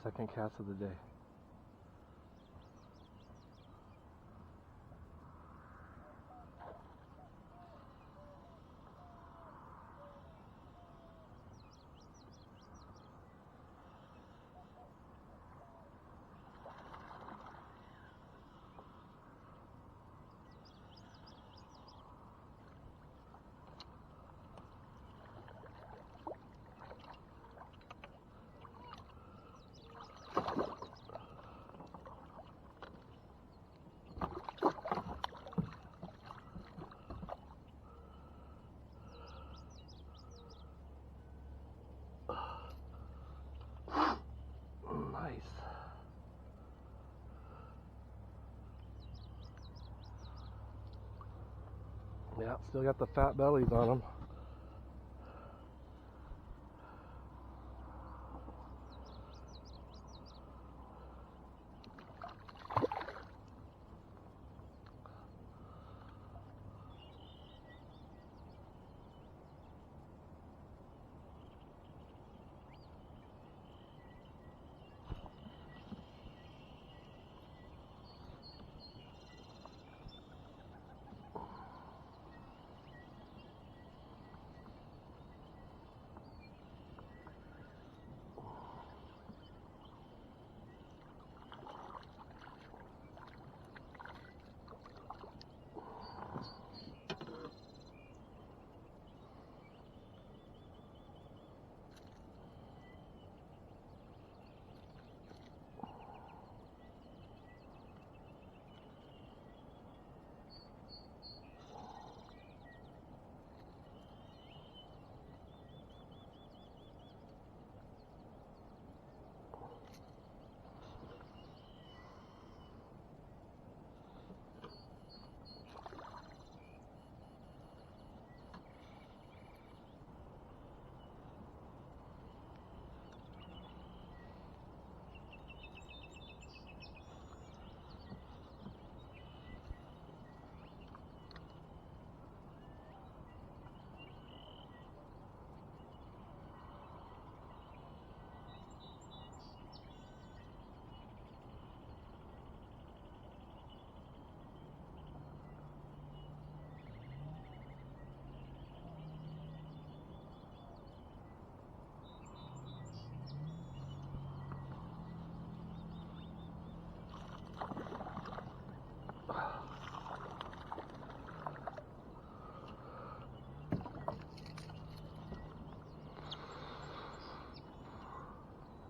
second cast of the day. Nice. Yeah, still got the fat bellies on them.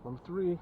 Number 3.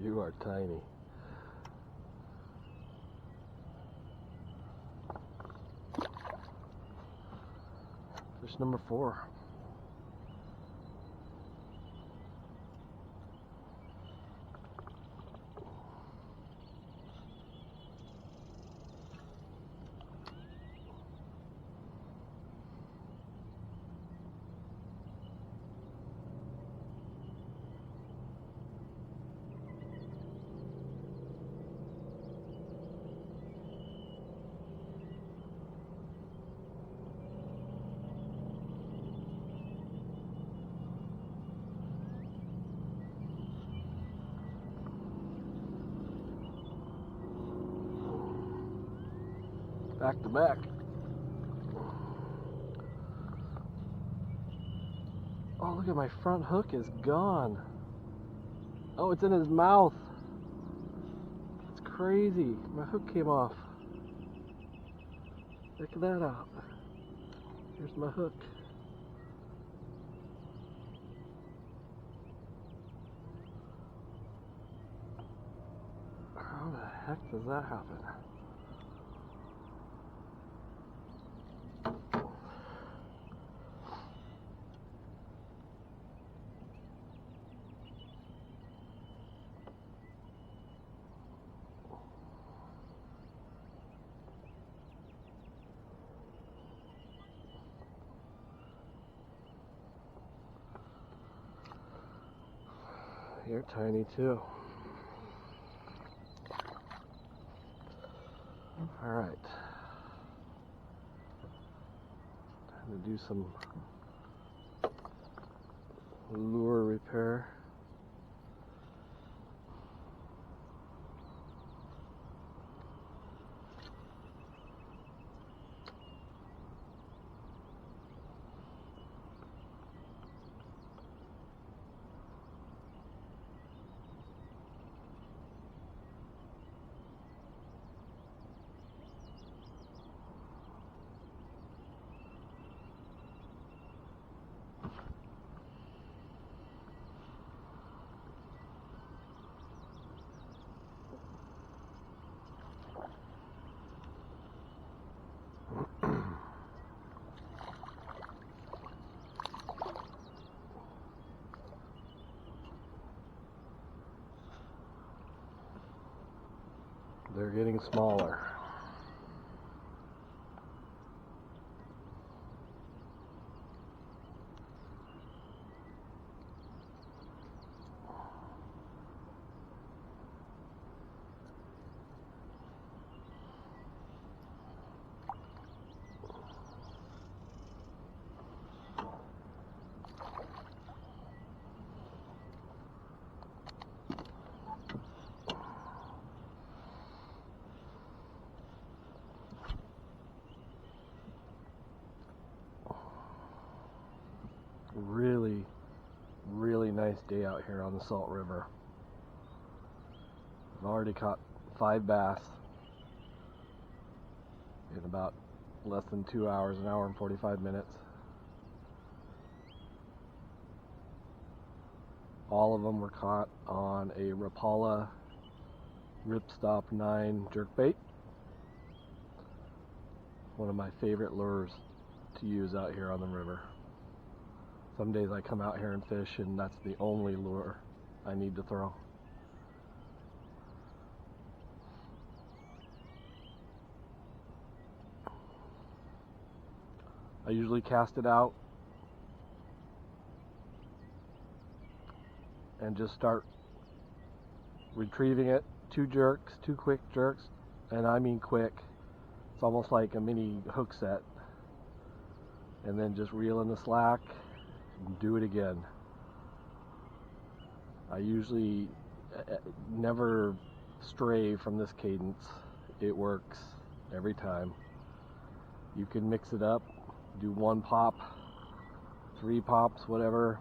You are tiny. Fish number 4. Back to back. Oh, look at my front hook is gone. Oh, it's in his mouth. It's crazy. My hook came off. Check that out. Here's my hook. How the heck does that happen? You're tiny too. Alright. Time to do some lure repair. They're getting smaller. Really nice day out here on the Salt River. I've already caught 5 bass in about less than 2 hours, an hour and 45 minutes. All of them were caught on a Rapala Ripstop 9 jerkbait. One of my favorite lures to use out here on the river. Some days I come out here and fish and that's the only lure I need to throw. I usually cast it out and just start retrieving it. 2 jerks, 2 quick jerks, and I mean quick. It's almost like a mini hook set. And then just reel in the slack and do it again. I usually never stray from this cadence. It works every time. You can mix it up, do 1 pop, 3 pops, whatever.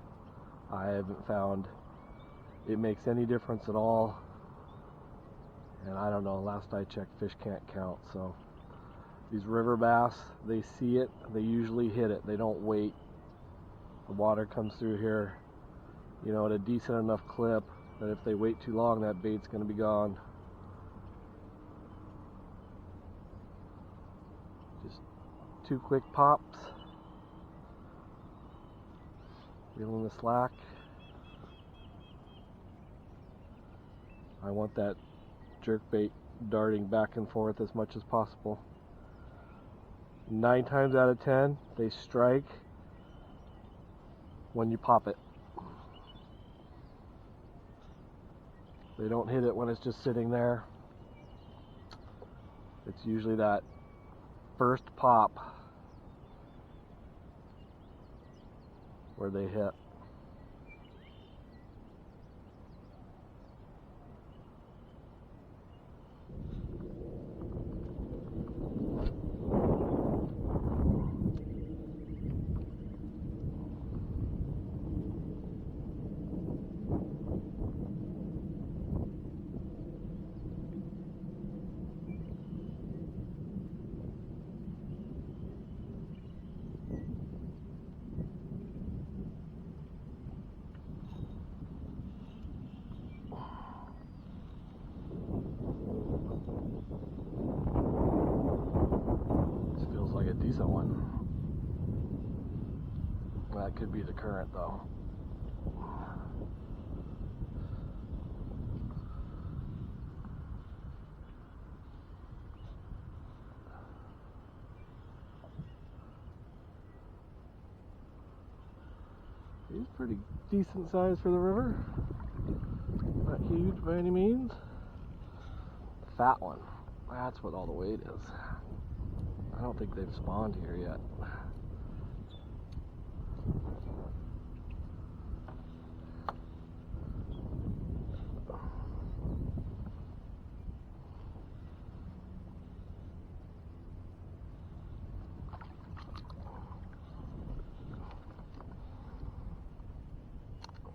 I haven't found it makes any difference at all. And I don't know, last I checked, fish can't count. So these river bass, they see it, they usually hit it. They don't wait. The water comes through here, you know, at a decent enough clip that if they wait too long, that bait's going to be gone. Just 2 quick pops, reel in the slack. I want that jerkbait darting back and forth as much as possible. 9 times out of 10, they strike when you pop it. They don't hit it when it's just sitting there. It's usually that first pop where they hit. decent one. That could be the current though. He's pretty decent size for the river. Not huge by any means. Fat one. That's what all the weight is. I don't think they've spawned here yet.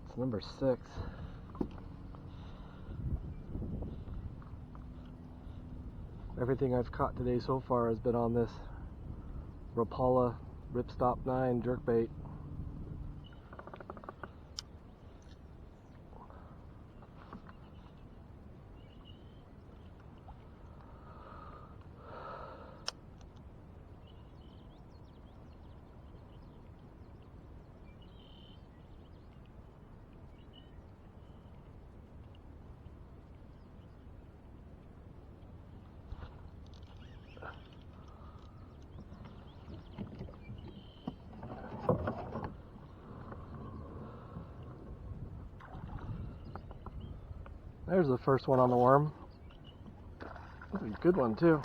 It's number 6. Everything I've caught today so far has been on this Rapala Ripstop 9 jerkbait. There's the first one on the worm. That's a good one too.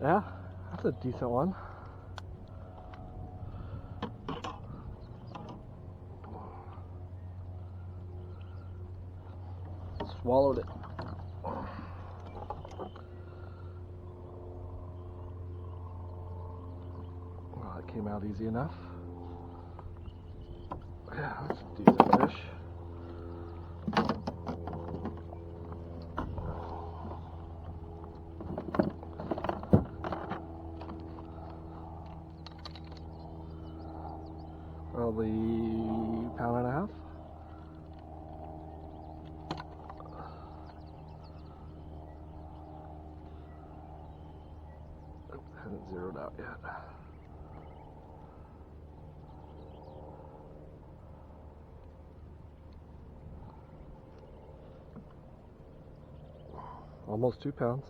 Yeah, that's a decent one. Swallowed it. Oh, it came out easy enough. Yeah, that's a decent fish. Probably pound and a half. Hasn't zeroed out yet. Almost 2 pounds.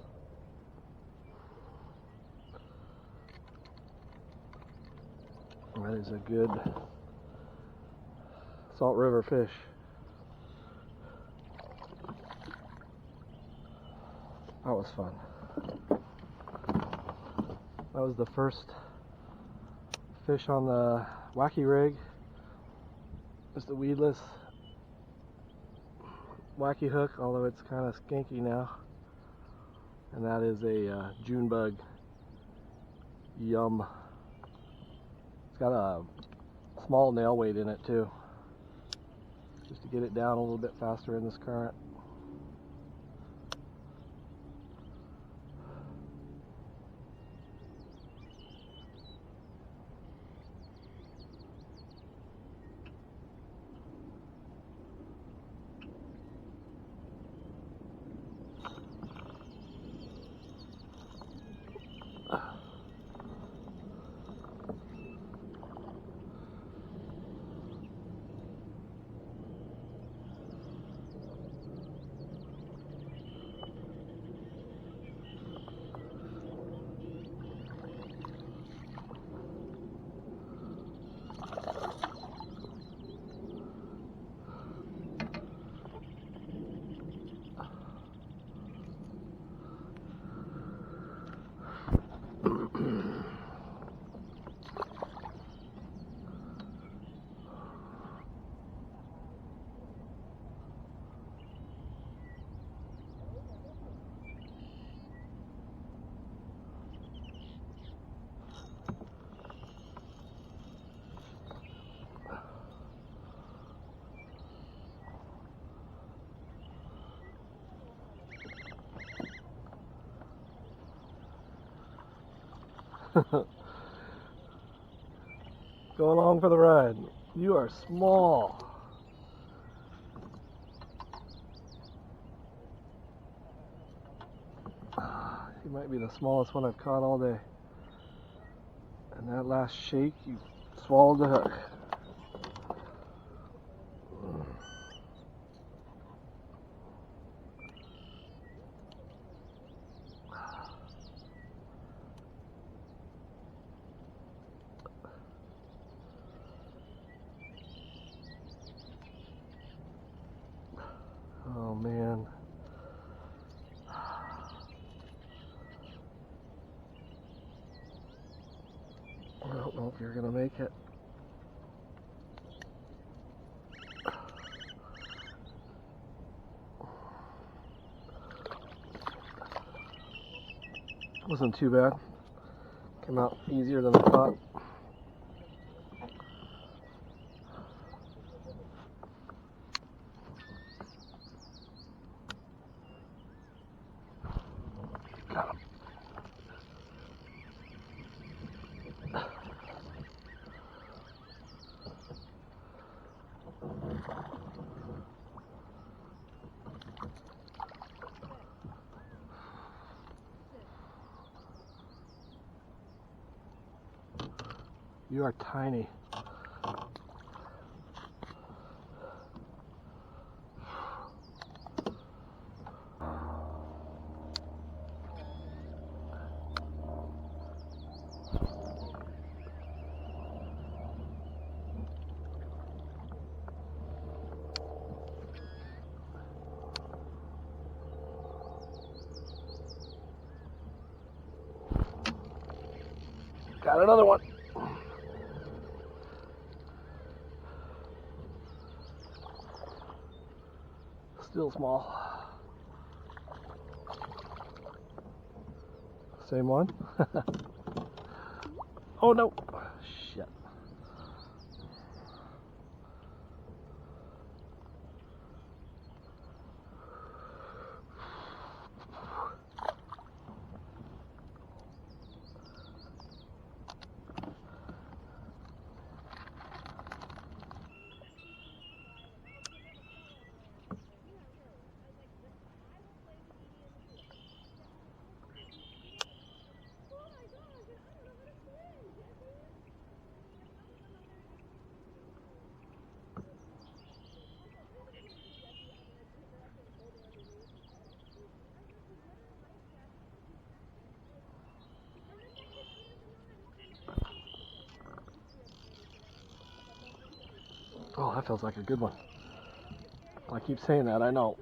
That is a good Salt River fish. That was fun. That was the first fish on the wacky rig. Just a weedless wacky hook, although it's kind of skanky now. And that is a June bug. Yum. It's got a small nail weight in it too, just to get it down a little bit faster in this current. Go along for the ride. You are small. You might be the smallest one I've caught all day. And that last shake, you swallowed the hook. Oh man. I don't know if you're gonna make it. Wasn't too bad. Came out easier than I thought. Got him. You are tiny. Got another one. Still small. Same one? Oh no! Shit. Oh, that feels like a good one. I keep saying that, I know.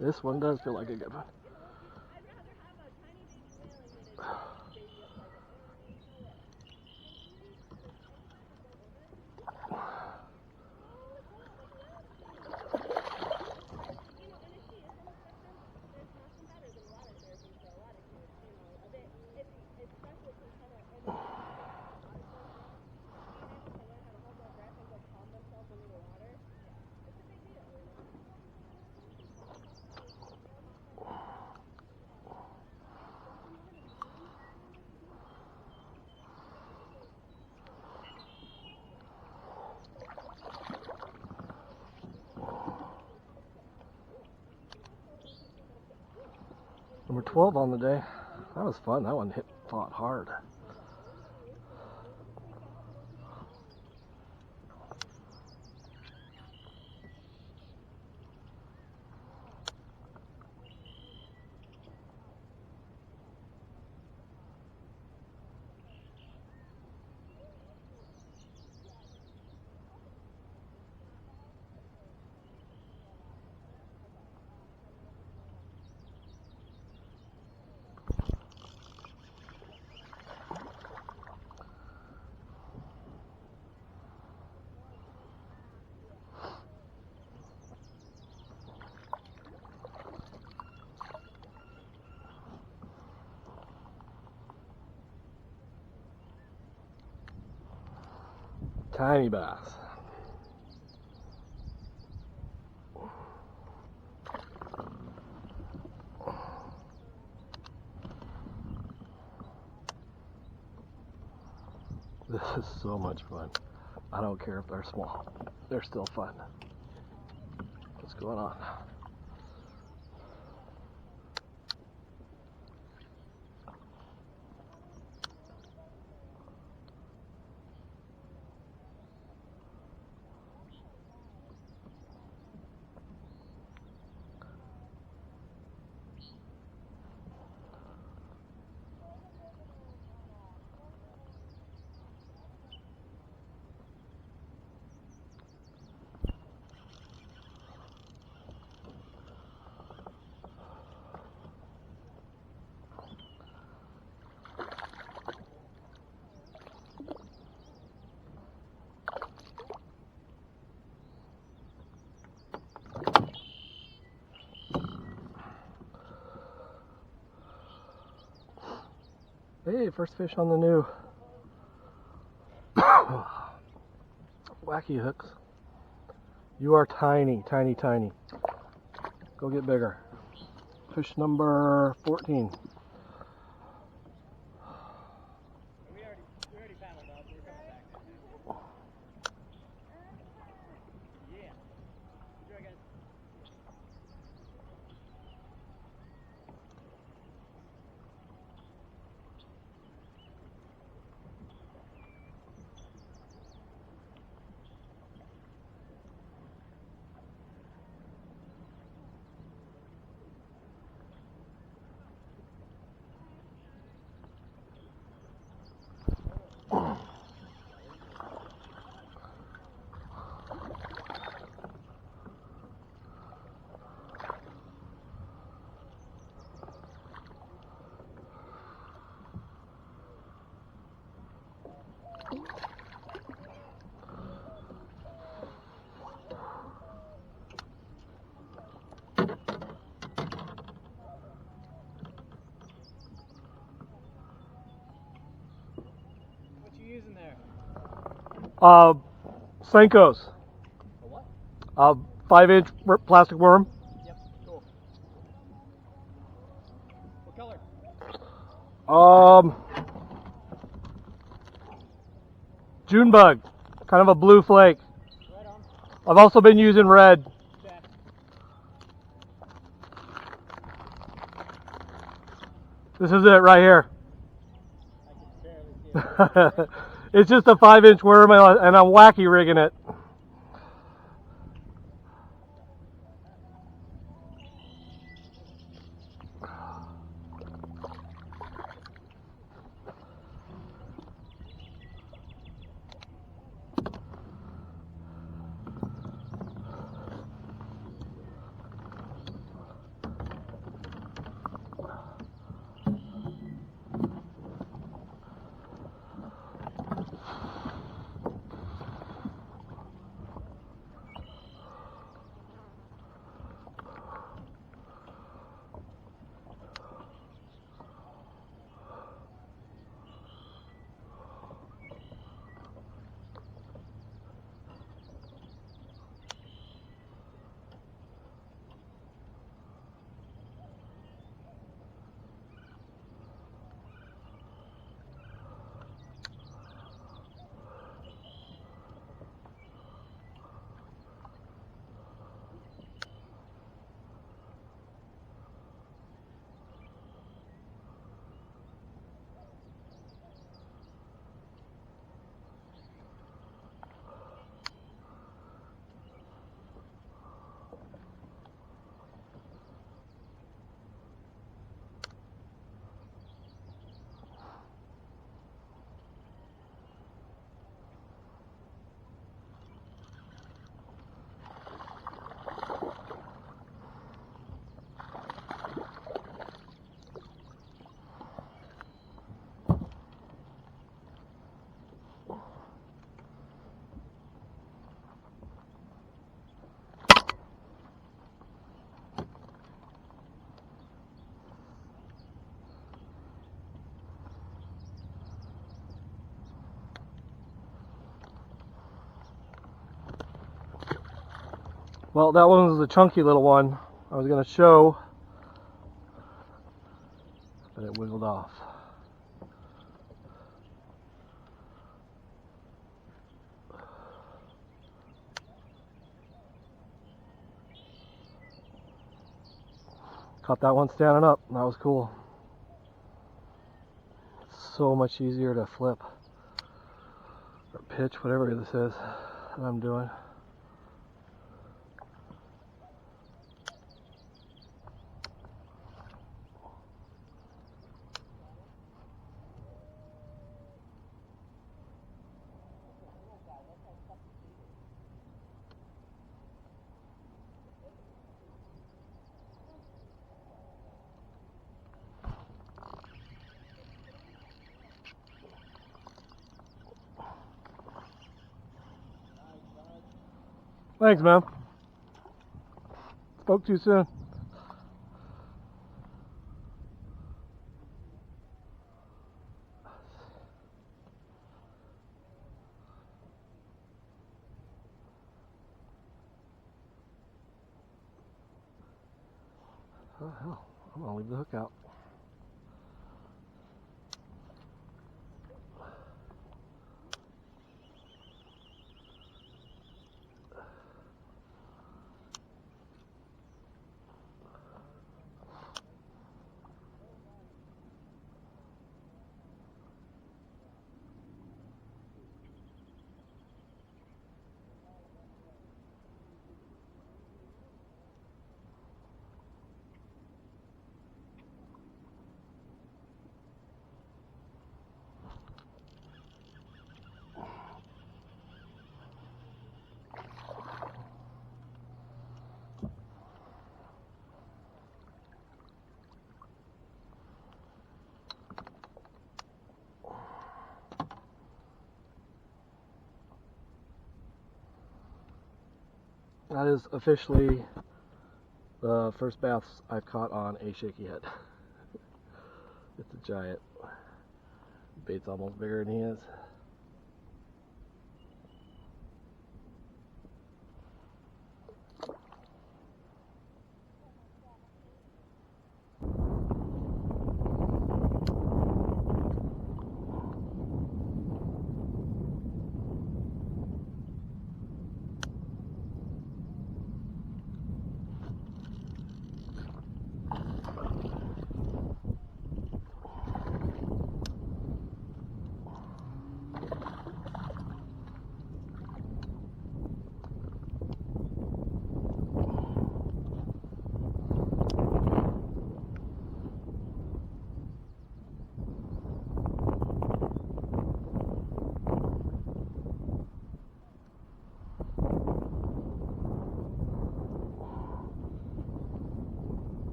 This one does feel like a good one. Number 12 on the day. That was fun. That one fought hard. Tiny bass. This is so much fun. I don't care if they're small. They're still fun. What's going on? Hey, first fish on the new wacky hooks. You are tiny, tiny, tiny. Go get bigger. Fish number 14. We already paddled up. We're coming back now. Yeah. Enjoy, guys. What you using there? Senkos. A what? 5-inch plastic worm. Yep. Cool. What color? June bug. Kind of a blue flake. Right on. I've also been using red. Okay. This is it right here. I can barely see it. It's just a 5-inch worm and I'm wacky rigging it. Well, that one was a chunky little one. I was going to show, but it wiggled off. Caught that one standing up. That was cool. So much easier to flip or pitch, whatever this is that I'm doing. Thanks, man. Spoke too soon. Oh hell, I'm gonna leave the hook out. That is officially the first bass I've caught on a shaky head. It's a giant. Bait's almost bigger than he is.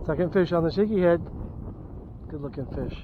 Second fish on the shaky head. Good looking fish.